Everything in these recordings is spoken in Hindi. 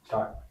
स्टार्ट।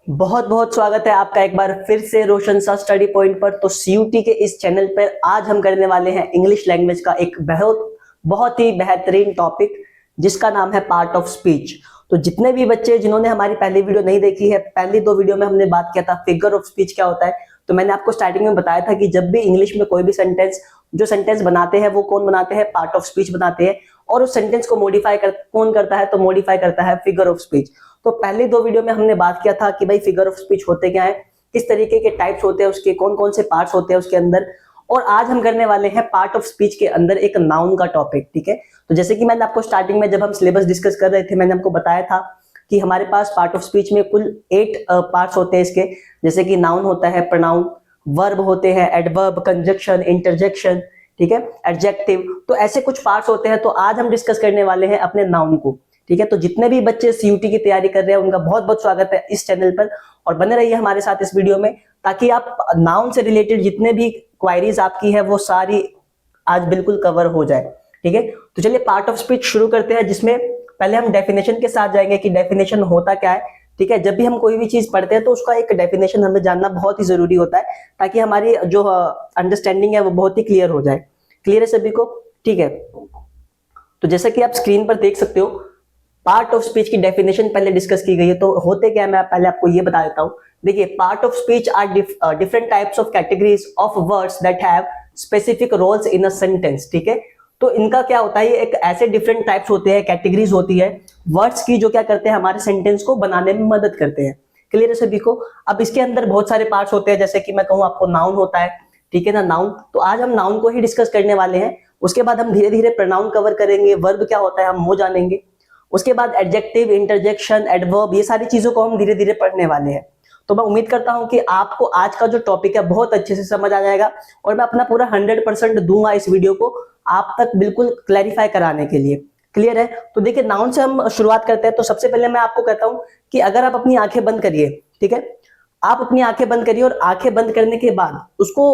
बहुत बहुत स्वागत है आपका एक बार फिर से रोशन सा स्टडी पॉइंट पर। तो सीयूटी के इस चैनल पर आज हम करने वाले हैं इंग्लिश लैंग्वेज का एक बहुत बहुत ही बेहतरीन टॉपिक जिसका नाम है पार्ट ऑफ स्पीच। तो जितने भी बच्चे जिन्होंने हमारी पहली वीडियो नहीं देखी है, पहली दो वीडियो में हमने बात किया था फिगर ऑफ स्पीच क्या होता है। तो मैंने आपको स्टार्टिंग में बताया था कि जब भी इंग्लिश में कोई भी सेंटेंस बनाते हैं वो कौन बनाते हैं, पार्ट ऑफ स्पीच बनाते हैं। और उस सेंटेंस को कौन करता है, तो मॉडिफाई करता है फिगर ऑफ स्पीच। तो पहली दो वीडियो में हमने बात किया था कि भाई फिगर ऑफ स्पीच होते क्या है, किस तरीके के टाइप्स होते हैं, उसके कौन कौन से पार्ट्स होते हैं उसके अंदर। और आज हम करने वाले हैं पार्ट ऑफ स्पीच के अंदर एक नाउन का टॉपिक। ठीक है, तो जैसे कि मैंने आपको स्टार्टिंग में जब हम सिलेबस डिस्कस कर रहे थे मैंने आपको बताया था कि हमारे पास पार्ट ऑफ स्पीच में कुल 8 पार्ट्स होते हैं इसके। जैसे कि नाउन होता है, प्रोनाउन, वर्ब होते हैं, एडवर्ब, कंजक्शन, इंटरजेक्शन, ठीक है, एडजेक्टिव। तो ऐसे कुछ पार्ट्स होते हैं। तो आज हम डिस्कस करने वाले हैं अपने नाउन को। ठीक है, तो जितने भी बच्चे सीयूटी की तैयारी कर रहे हैं उनका बहुत बहुत स्वागत है इस चैनल पर, और बने रहिए हमारे साथ इस वीडियो में ताकि आप नाउन से रिलेटेड जितने भी क्वायरीज आपकी है वो सारी आज बिल्कुल कवर हो जाए। ठीक है, तो चलिए पार्ट ऑफ स्पीच शुरू करते हैं, जिसमें पहले हम डेफिनेशन के साथ जाएंगे कि डेफिनेशन होता क्या है। ठीक है, जब भी हम कोई भी चीज पढ़ते हैं तो उसका एक डेफिनेशन हमें जानना बहुत ही जरूरी होता है ताकि हमारी जो अंडरस्टैंडिंग है वो बहुत ही क्लियर हो जाए। क्लियर है सभी को? ठीक है, तो जैसा कि आप स्क्रीन पर देख सकते हो पार्ट ऑफ स्पीच की डेफिनेशन पहले डिस्कस की गई है। तो होते क्या है मैं पहले आपको ये बता देता हूं। देखिए, part of speech are different types of categories of words that have specific roles in a sentence. ठीक है, तो इनका क्या होता है, ये एक ऐसे डिफरेंट टाइप्स होते हैं, कैटेगरीज होती है वर्ड्स की जो क्या करते हैं, हमारे सेंटेंस को बनाने में मदद करते हैं। क्लियर है सभी को? अब इसके अंदर बहुत सारे पार्ट्स होते हैं, जैसे कि मैं कहूँ आपको नाउन होता है। ठीक है ना, नाउन। तो आज हम नाउन को ही डिस्कस करने वाले हैं। उसके बाद हम धीरे धीरे प्रोनाउन कवर करेंगे, वर्ब क्या होता है हम वो जानेंगे। उसके बाद एडजेक्टिव, इंटरजेक्शन, एडवर्ब, ये सारी चीजों को हम धीरे धीरे पढ़ने वाले हैं। तो मैं उम्मीद करता हूं कि आपको आज का जो टॉपिक है बहुत अच्छे से समझ आ जाएगा, और मैं अपना पूरा 100% दूंगा इस वीडियो को आप तक बिल्कुल क्लैरिफाई कराने के लिए। क्लियर है? तो देखिए, नाउन से हम शुरुआत करते हैं। तो सबसे पहले मैं आपको कहता हूं कि अगर आप अपनी आंखें बंद करिए, ठीक है, आप अपनी आंखें बंद करिए, और आंखें बंद करने के बाद उसको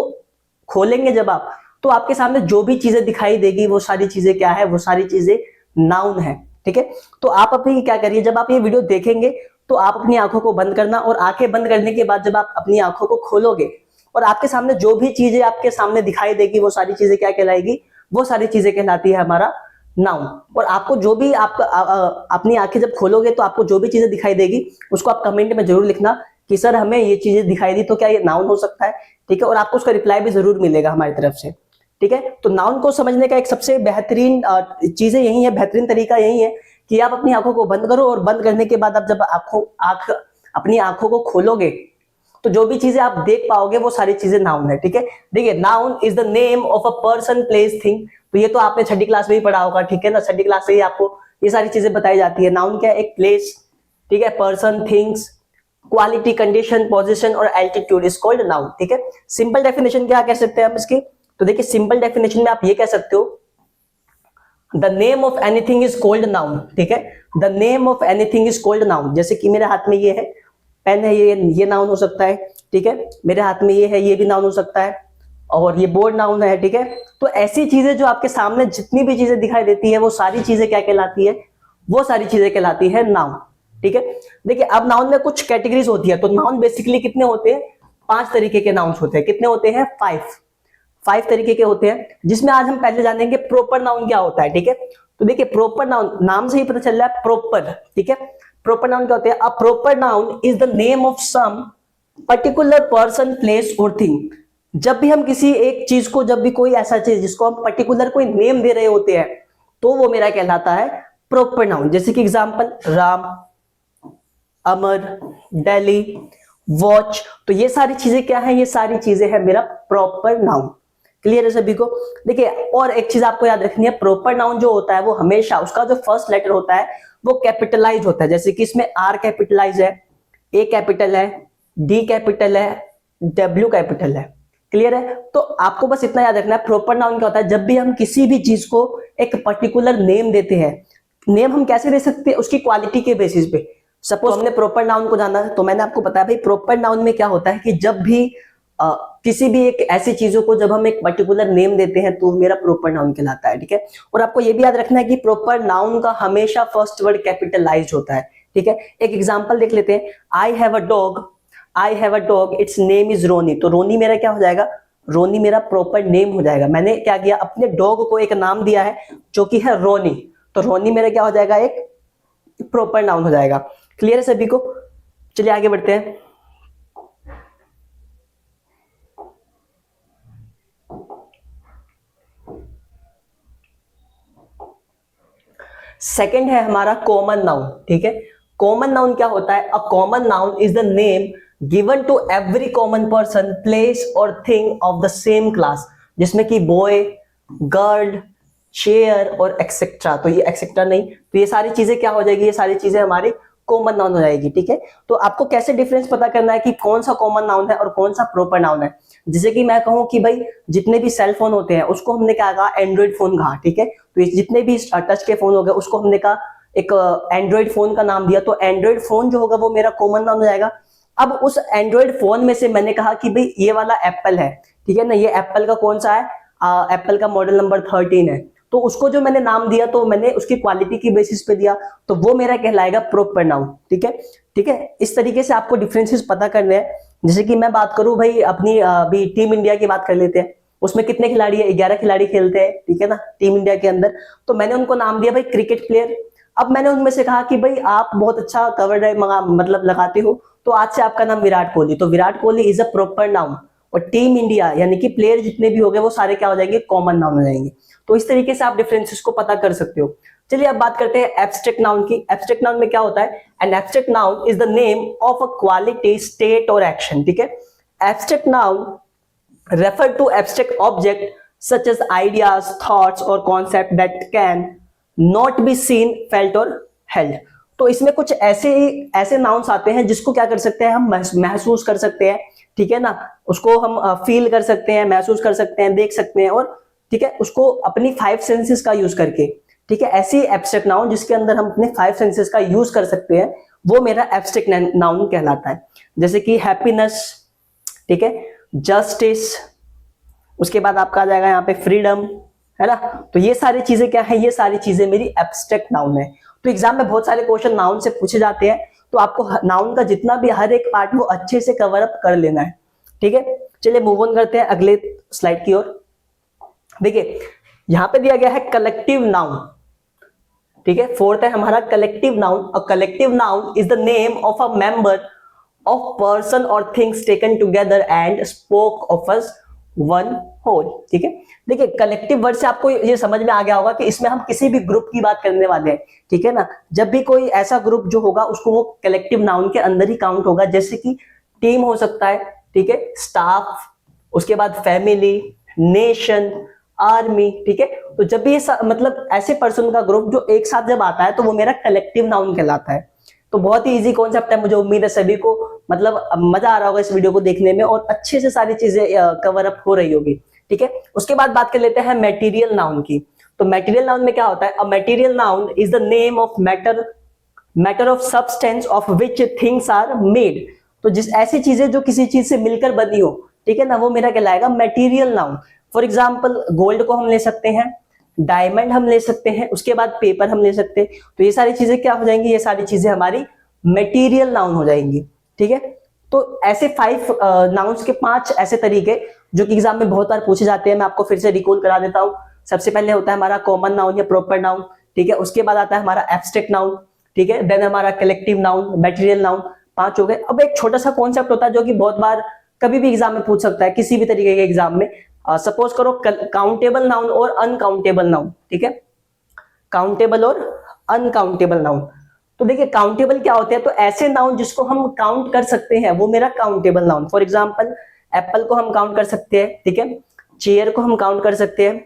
खोलेंगे जब आप, तो आपके सामने जो भी चीजें दिखाई देगी वो सारी चीजें क्या है, वो सारी चीजें नाउन है। ठीक है, तो आप अपनी क्या करिए, जब आप ये वीडियो देखेंगे तो आप अपनी आंखों को बंद करना, और आंखें बंद करने के बाद जब आप अपनी आंखों को खोलोगे और आपके सामने जो भी चीजें आपके सामने दिखाई देगी वो सारी चीजें क्या कहलाएगी, वो सारी चीजें कहलाती है हमारा नाउन। और आपको जो भी आपका अपनी आंखें जब खोलोगे तो आपको जो भी चीजें दिखाई देगी उसको आप कमेंट में जरूर लिखना कि सर हमें ये चीजें दिखाई दी, तो क्या ये नाउन हो सकता है? ठीक है, और आपको उसका रिप्लाई भी जरूर मिलेगा हमारी तरफ से। ठीक है, तो नाउन को समझने का एक सबसे बेहतरीन चीजें यही है, बेहतरीन तरीका यही है कि आप अपनी आंखों को बंद करो, और बंद करने के बाद आप जब अपनी आंखों को खोलोगे तो जो भी चीजें आप देख पाओगे वो सारी चीजें नाउन है। ठीक है, देखिए, noun is the name of a person, place, thing. तो ये तो आपने छठी क्लास में ही पढ़ा होगा। ठीक है ना, छठी क्लास से ही आपको ये सारी चीजें बताई जाती है। नाउन क्या है? एक प्लेस, ठीक है, person, things, quality, condition, position और एल्टीट्यूड इज कॉल्ड नाउन। ठीक है, सिंपल डेफिनेशन क्या कह सकते हैं हम इसकी? तो देखिए, सिंपल डेफिनेशन में आप ये कह सकते हो, the name of anything is called noun. ठीक है, the name of anything is called noun. जैसे कि मेरे हाथ में ये है, पेन है, ये नाउन हो सकता है। ठीक है, मेरे हाथ में ये है, ये भी नाउन हो सकता है, और ये बोर्ड नाउन है। ठीक है, तो ऐसी चीजें जो आपके सामने जितनी भी चीजें दिखाई देती है वो सारी चीजें क्या कहलाती है, वो सारी चीजें कहलाती है नाउन। ठीक है, देखिए, अब नाउन में कुछ कैटेगरीज होती है। तो नाउन बेसिकली कितने होते हैं? 5 तरीके के नाउन्स होते हैं। कितने होते हैं? 5 तरीके के होते हैं, जिसमें आज हम पहले जानेंगे प्रॉपर नाउन क्या होता है। ठीक है, तो देखिए, प्रॉपर नाउन नाम से ही पता चल रहा है प्रॉपर। ठीक है, प्रॉपर नाउन क्या होते हैं? A proper noun is the name of some particular person, place और थिंग। जब भी हम किसी एक चीज को, जब भी कोई ऐसा चीज जिसको हम पर्टिकुलर कोई नेम दे रहे होते हैं तो वो मेरा कहलाता है प्रॉपर नाउन। जैसे कि एग्जांपल, राम, अमर, दिल्ली, वॉच। तो ये सारी चीजें क्या है? ये सारी चीजें है मेरा प्रॉपर नाउन। क्लियर है सभी को? देखिए, और एक चीज आपको याद रखनी है, प्रॉपर नाउन जो होता है वो हमेशा उसका जो फर्स्ट लेटर होता है वो कैपिटलाइज होता है। जैसे कि इसमें आर कैपिटलाइज है, ए कैपिटल है, डी कैपिटल है, डब्ल्यू कैपिटल है। क्लियर है? तो आपको बस इतना याद रखना है, प्रॉपर नाउन क्या होता है? जब भी हम किसी भी चीज को एक पर्टिकुलर नेम देते हैं, नेम हम कैसे दे सकते हैं? उसकी क्वालिटी के बेसिस पे। सपोज हमने प्रॉपर नाउन को जाना है, तो मैंने आपको बताया भाई प्रॉपर नाउन में क्या होता है कि जब भी किसी भी एक ऐसी चीजों को जब हम एक पर्टिकुलर नेम देते हैं तो मेरा प्रॉपर नाउन कहलाता है, ठीक है। और आपको ये भी याद रखना है कि प्रॉपर नाउन का हमेशा फर्स्ट वर्ड कैपिटलाइज होता है, ठीक है। एक एग्जांपल देख लेते हैं, I have a dog its name is Ronnie. तो रोनी मेरा क्या हो जाएगा, रोनी मेरा प्रॉपर नेम हो जाएगा। मैंने क्या किया, अपने डॉग को एक नाम दिया है जो कि है रोनी, तो रोनी मेरा क्या हो जाएगा, एक प्रॉपर नाउन हो जाएगा। क्लियर है सभी को? चलिए आगे बढ़ते हैं। सेकंड है हमारा कॉमन नाउन, ठीक है। कॉमन नाउन क्या होता है? A common noun is the name given to every common person, place और thing of the same class, जिसमें कि बॉय, गर्ल, चेयर और एक्सेट्रा। तो ये एक्सेट्रा नहीं, तो ये सारी चीजें क्या हो जाएगी, ये सारी चीजें हमारी कॉमन नाउन हो जाएगी, ठीक है। तो आपको कैसे डिफरेंस पता करना है कि कौन सा कॉमन नाउन है और कौन सा प्रॉपर नाउन है। जैसे कि मैं कहूं कि भाई जितने भी सेल फोन होते हैं उसको हमने क्या कहा, एंड्रॉइड फोन कहा, ठीक है। तो ये जितने भी टच के फोन हो गए उसको हमने कहा एक एंड्रॉइड फोन का नाम दिया, तो एंड्रॉइड फोन जो होगा वो मेरा कॉमन नाउन हो जाएगा। अब उस एंड्रॉइड फोन में से मैंने कहा कि भाई ये वाला एप्पल है, ठीक है ना, ये एप्पल का कौन सा है, एप्पल का मॉडल नंबर 13 है, तो उसको जो मैंने नाम दिया तो मैंने उसकी क्वालिटी की बेसिस पे दिया, तो वो मेरा कहलाएगा प्रॉपर नाउन, ठीक है। ठीक है, इस तरीके से आपको डिफरेंसेस पता करने हैं। जैसे कि मैं बात करूं भाई अपनी अभी टीम इंडिया की बात कर लेते हैं, उसमें कितने खिलाड़ी है, 11 खिलाड़ी खेलते हैं, ठीक है ना, टीम इंडिया के अंदर। तो मैंने उनको नाम दिया भाई क्रिकेट प्लेयर। अब मैंने उनमें से कहा कि भाई आप बहुत अच्छा कवर ड्राइव मतलब लगाते हो, तो आज से आपका नाम विराट कोहली, तो Virat Kohli is a proper noun. और टीम इंडिया यानी कि प्लेयर जितने भी हो गए वो सारे क्या हो जाएंगे, कॉमन नाउन हो जाएंगे। तो इस तरीके से आप डिफरेंसेस को पता कर सकते हो। चलिए अब बात करते हैं एब्स्ट्रैक्ट नाउन की। एब्स्ट्रैक्ट नाउन में क्या होता है, an abstract noun is the name of a quality, state और एक्शन, ठीक है। Abstract noun refer to abstract object such as ideas, thoughts और concept that can not be seen, felt और हेल्ड। तो इसमें कुछ ऐसे नाउन्स आते हैं जिसको क्या कर सकते हैं, हम महसूस कर सकते हैं, ठीक है ना, उसको हम फील कर सकते हैं, महसूस कर सकते हैं, देख सकते हैं, और ठीक है उसको अपनी 5 सेंसेस का यूज करके, ठीक है, ऐसी एब्स्ट्रैक्ट नाउन जिसके अंदर हम अपने 5 सेंसेस का यूज कर सकते हैं, वो मेरा एब्स्ट्रैक्ट नाउन कहलाता है। जैसे कि हैप्पीनेस, ठीक है, जस्टिस, उसके बाद आपका आ जाएगा यहाँ पे फ्रीडम, है ना। तो ये सारी चीजें क्या है, ये सारी चीजें मेरी एब्स्ट्रैक्ट नाउन है। तो एग्जाम में बहुत सारे क्वेश्चन नाउन से पूछे जाते हैं, तो आपको नाउन का जितना भी हर एक पार्ट वो अच्छे से कवर अप कर लेना है, ठीक है। चलिए मूव ऑन करते हैं अगले स्लाइड की ओर। देखिए यहां पे दिया गया है कलेक्टिव नाउन, ठीक है। फोर्थ है हमारा collective noun. A collective noun is the name of a member of person और things taken together and spoke of as one whole, ठीक है। देखिए कलेक्टिव वर्ड से आपको ये समझ में आ गया होगा कि इसमें हम किसी भी ग्रुप की बात करने वाले हैं, ठीक है ना। जब भी कोई ऐसा ग्रुप जो होगा उसको वो कलेक्टिव नाउन के अंदर ही काउंट होगा, जैसे कि टीम हो सकता है, ठीक है, स्टाफ, उसके बाद फैमिली, नेशन, आर्मी, ठीक है। तो जब भी ये मतलब ऐसे पर्सन का ग्रुप जो एक साथ जब आता है तो वो मेरा कलेक्टिव नाउन कहलाता है। तो बहुत ही इजी कॉन्सेप्ट है, मुझे उम्मीद है सभी को मतलब मजा आ रहा होगा इस वीडियो को देखने में और अच्छे से सारी चीजें कवर अप हो रही होगी, ठीक है। उसके बाद बात कर लेते हैं मटेरियल नाउन की। तो मटेरियल नाउन में क्या होता है, a material noun is the name of matter of substance of which things are made. तो जिस ऐसी चीजें जो किसी चीज से मिलकर बनी हो, ठीक है ना, वो मेरा कहलाएगा material noun. For example gold को हम ले सकते हैं, डायमंड हम ले सकते हैं, उसके बाद पेपर हम ले सकते हैं। तो ये सारी चीजें क्या हो जाएंगी, ये सारी चीजें हमारी मटेरियल नाउन हो जाएंगी, ठीक है। तो ऐसे 5 नाउन्स के 5 ऐसे तरीके जो कि एग्जाम में बहुत बार पूछे जाते हैं, मैं आपको फिर से रिकॉल करा देता हूं। सबसे पहले होता है हमारा कॉमन नाउन या प्रॉपर नाउन, ठीक है। उसके बाद आता है हमारा एब्स्ट्रैक्ट नाउन, ठीक है। देन हमारा कलेक्टिव नाउन, मटेरियल नाउन, 5 हो गए। अब एक छोटा सा कॉन्सेप्ट होता है जो कि बहुत बार कभी भी एग्जाम में पूछ सकता है, किसी भी तरीके के एग्जाम में। सपोज करो काउंटेबल नाउन और अनकाउंटेबल नाउन, ठीक है, काउंटेबल और अनकाउंटेबल नाउन। तो देखिए काउंटेबल क्या होते हैं, तो ऐसे नाउन जिसको हम काउंट कर सकते हैं वो मेरा countable noun. For example Apple को हम काउंट कर सकते हैं, ठीक है, चेयर को हम काउंट कर सकते हैं,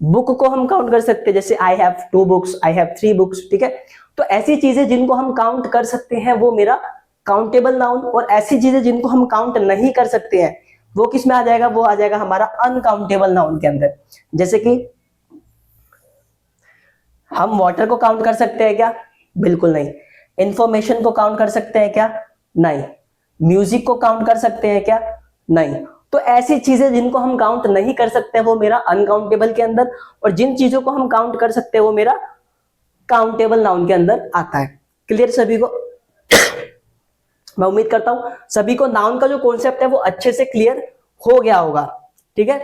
बुक को हम काउंट कर सकते हैं, जैसे I have 2 books, I have 3 books, ठीक है। तो ऐसी चीजें जिनको हम काउंट कर सकते हैं वो मेरा काउंटेबल नाउन, और ऐसी चीजें जिनको हम काउंट नहीं कर सकते हैं वो किस में आ जाएगा, वो आ जाएगा हमारा अनकाउंटेबल नाउन के अंदर। जैसे कि हम वाटर को काउंट कर सकते हैं क्या, बिल्कुल नहीं। इंफॉर्मेशन को काउंट कर सकते हैं क्या, नहीं। म्यूजिक को काउंट कर सकते हैं क्या, नहीं। तो ऐसी चीजें जिनको हम काउंट नहीं कर सकते वो मेरा अनकाउंटेबल के अंदर, और जिन चीजों को हम काउंट कर सकते हैं वो मेरा काउंटेबल नाउन के अंदर आता है। क्लियर सभी को? मैं उम्मीद करता हूं सभी को नाउन का जो कॉन्सेप्ट है वो अच्छे से क्लियर हो गया होगा। ठीक है,